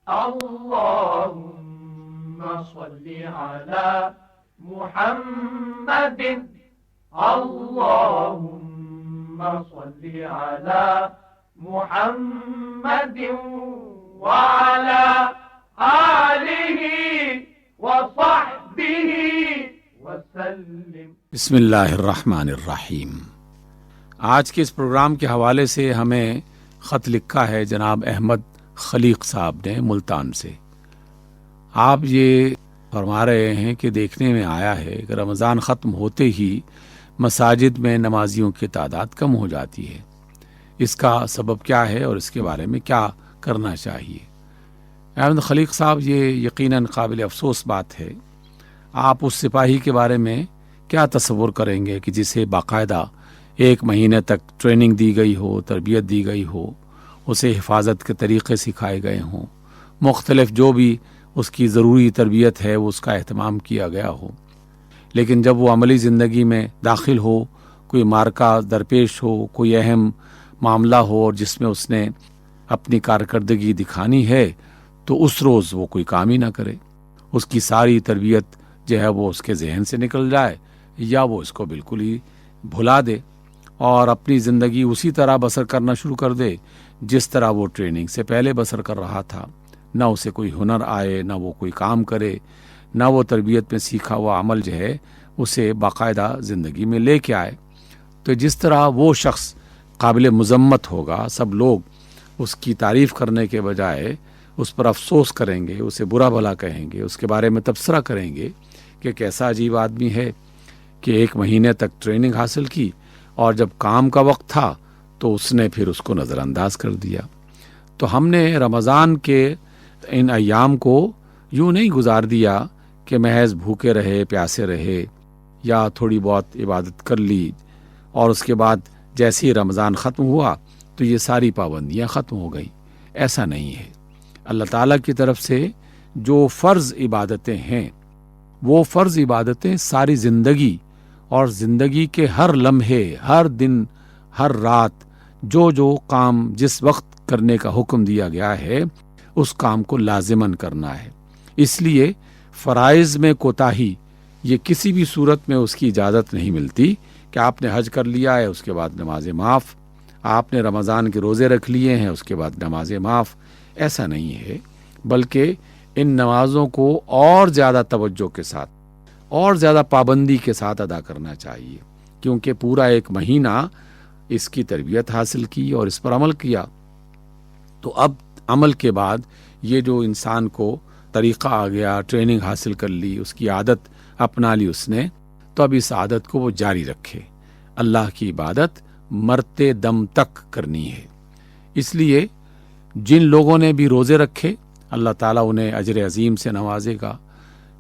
اللهم صل على محمد اللهم صل على محمد وعلى آله وصحبه وسلم۔ بسم اللہ الرحمن الرحیم۔ آج کے اس پروگرام کے حوالے سے ہمیں خط لکھا ہے جناب احمد خلیق صاحب نے ملتان سے۔ آپ یہ فرما رہے ہیں کہ دیکھنے میں آیا ہے کہ رمضان ختم ہوتے ہی مساجد میں نمازیوں کی تعداد کم ہو جاتی ہے، اس کا سبب کیا ہے اور اس کے بارے میں کیا کرنا چاہیے؟ احمد خلیق صاحب، یہ یقیناً قابل افسوس بات ہے۔ آپ اس سپاہی کے بارے میں کیا تصور کریں گے کہ جسے باقاعدہ 1 مہینے تک ٹریننگ دی گئی ہو، تربیت دی گئی ہو، اسے حفاظت کے طریقے سکھائے گئے ہوں، مختلف جو بھی اس کی ضروری تربیت ہے وہ اس کا اہتمام کیا گیا ہو، لیکن جب وہ عملی زندگی میں داخل ہو، کوئی معرکہ درپیش ہو، کوئی اہم معاملہ ہو اور جس میں اس نے اپنی کارکردگی دکھانی ہے، تو اس روز وہ کوئی کام ہی نہ کرے، اس کی ساری تربیت جو ہے وہ اس کے ذہن سے نکل جائے یا وہ اس کو بالکل ہی بھلا دے اور اپنی زندگی اسی طرح بسر کرنا شروع کر دے جس طرح وہ ٹریننگ سے پہلے بسر کر رہا تھا۔ نہ اسے کوئی ہنر آئے، نہ وہ کوئی کام کرے، نہ وہ تربیت میں سیکھا ہوا عمل جو ہے اسے باقاعدہ زندگی میں لے کے آئے۔ تو جس طرح وہ شخص قابل مذمت ہوگا، سب لوگ اس کی تعریف کرنے کے بجائے اس پر افسوس کریں گے، اسے برا بھلا کہیں گے، اس کے بارے میں تبصرہ کریں گے کہ کیسا عجیب آدمی ہے کہ 1 مہینے تک ٹریننگ حاصل کی اور جب کام کا وقت تھا تو اس نے پھر اس کو نظر انداز کر دیا۔ تو ہم نے رمضان کے ان ایام کو یوں نہیں گزار دیا کہ محض بھوکے رہے، پیاسے رہے یا تھوڑی بہت عبادت کر لی اور اس کے بعد جیسے ہی رمضان ختم ہوا تو یہ ساری پابندیاں ختم ہو گئیں۔ ایسا نہیں ہے۔ اللہ تعالیٰ کی طرف سے جو فرض عبادتیں ہیں وہ فرض عبادتیں ساری زندگی اور زندگی کے ہر لمحے، ہر دن، ہر رات جو کام جس وقت کرنے کا حکم دیا گیا ہے اس کام کو لازماً کرنا ہے۔ اس لیے فرائض میں کوتاہی یہ کسی بھی صورت میں اس کی اجازت نہیں ملتی کہ آپ نے حج کر لیا ہے اس کے بعد نماز معاف، آپ نے رمضان کے روزے رکھ لیے ہیں اس کے بعد نماز معاف، ایسا نہیں ہے، بلکہ ان نمازوں کو اور زیادہ توجہ کے ساتھ اور زیادہ پابندی کے ساتھ ادا کرنا چاہیے، کیونکہ پورا 1 مہینہ اس کی تربیت حاصل کی اور اس پر عمل کیا۔ تو اب عمل کے بعد یہ جو انسان کو طریقہ آ گیا، ٹریننگ حاصل کر لی، اس کی عادت اپنا لی اس نے، تو اب اس عادت کو وہ جاری رکھے۔ اللہ کی عبادت مرتے دم تک کرنی ہے۔ اس لیے جن لوگوں نے بھی روزے رکھے اللہ تعالیٰ انہیں اجر عظیم سے نوازے گا،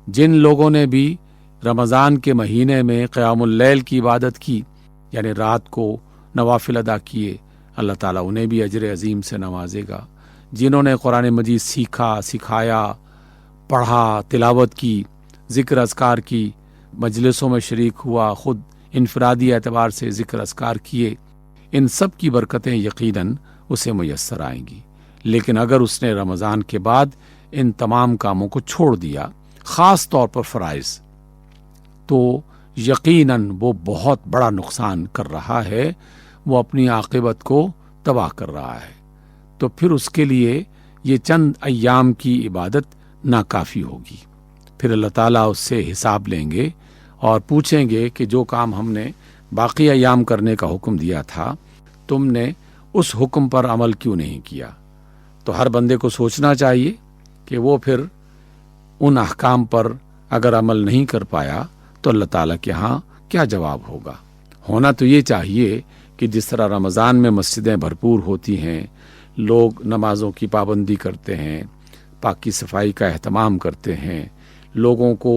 جن لوگوں نے بھی رمضان کے مہینے میں قیام اللیل کی عبادت کی یعنی رات کو نوافل ادا کیے، اللہ تعالیٰ انہیں بھی اجر عظیم سے نوازے گا، جنہوں نے قرآن مجید سیکھا، سکھایا، پڑھا، تلاوت کی، ذکر اذکار کی، مجلسوں میں شریک ہوا، خود انفرادی اعتبار سے ذکر اذکار کیے، ان سب کی برکتیں یقیناً اسے میسر آئیں گی۔ لیکن اگر اس نے رمضان کے بعد ان تمام کاموں کو چھوڑ دیا، خاص طور پر فرائض، تو یقیناً وہ بہت بڑا نقصان کر رہا ہے، وہ اپنی عاقبت کو تباہ کر رہا ہے۔ تو پھر اس کے لیے یہ چند ایام کی عبادت ناکافی ہوگی، پھر اللہ تعالیٰ اس سے حساب لیں گے اور پوچھیں گے کہ جو کام ہم نے باقی ایام کرنے کا حکم دیا تھا تم نے اس حکم پر عمل کیوں نہیں کیا۔ تو ہر بندے کو سوچنا چاہیے کہ وہ پھر ان احکام پر اگر عمل نہیں کر پایا تو اللہ تعالیٰ کے ہاں کیا جواب ہوگا۔ ہونا تو یہ چاہیے کہ جس طرح رمضان میں مسجدیں بھرپور ہوتی ہیں، لوگ نمازوں کی پابندی کرتے ہیں، پاکی صفائی کا اہتمام کرتے ہیں، لوگوں کو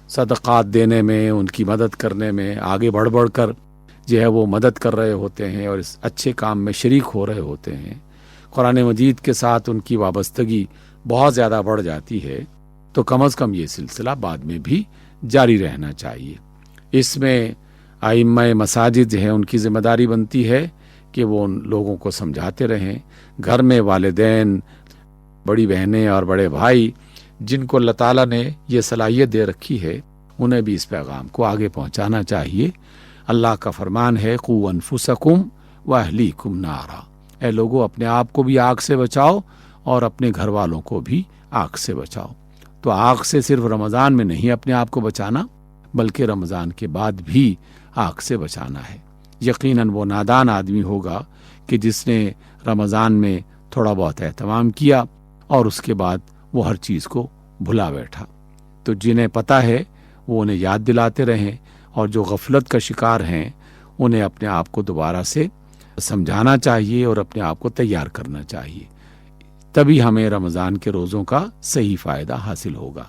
صدقات دینے میں، ان کی مدد کرنے میں آگے بڑھ بڑھ کر جو ہے وہ مدد کر رہے ہوتے ہیں اور اس اچھے کام میں شریک ہو رہے ہوتے ہیں، قرآن مجید کے ساتھ ان کی وابستگی بہت زیادہ بڑھ جاتی ہے، تو کم از کم یہ سلسلہ بعد میں بھی جاری رہنا چاہیے۔ اس میں ائمہ مساجد جو ہیں ان کی ذمہ داری بنتی ہے کہ وہ ان لوگوں کو سمجھاتے رہیں، گھر میں والدین بڑی بہنیں اور بڑے بھائی جن کو اللہ تعالیٰ نے یہ صلاحیت دے رکھی ہے انہیں بھی اس پیغام کو آگے پہنچانا چاہیے۔ اللہ کا فرمان ہے قو انفسکم واہلیکم نارا، اے لوگوں اپنے آپ کو بھی آگ سے بچاؤ اور اپنے گھر والوں کو بھی آگ سے بچاؤ۔ تو آگ سے صرف رمضان میں نہیں اپنے آپ کو بچانا بلکہ رمضان کے بعد بھی آگ سے بچانا ہے۔ یقیناً وہ نادان آدمی ہوگا کہ جس نے رمضان میں تھوڑا بہت اہتمام کیا اور اس کے بعد وہ ہر چیز کو بھلا بیٹھا۔ تو جنہیں پتہ ہے وہ انہیں یاد دلاتے رہیں، اور جو غفلت کا شکار ہیں انہیں اپنے آپ کو دوبارہ سے سمجھانا چاہیے اور اپنے آپ کو تیار کرنا چاہیے، تبھی ہمیں رمضان کے روزوں کا صحیح فائدہ حاصل ہوگا۔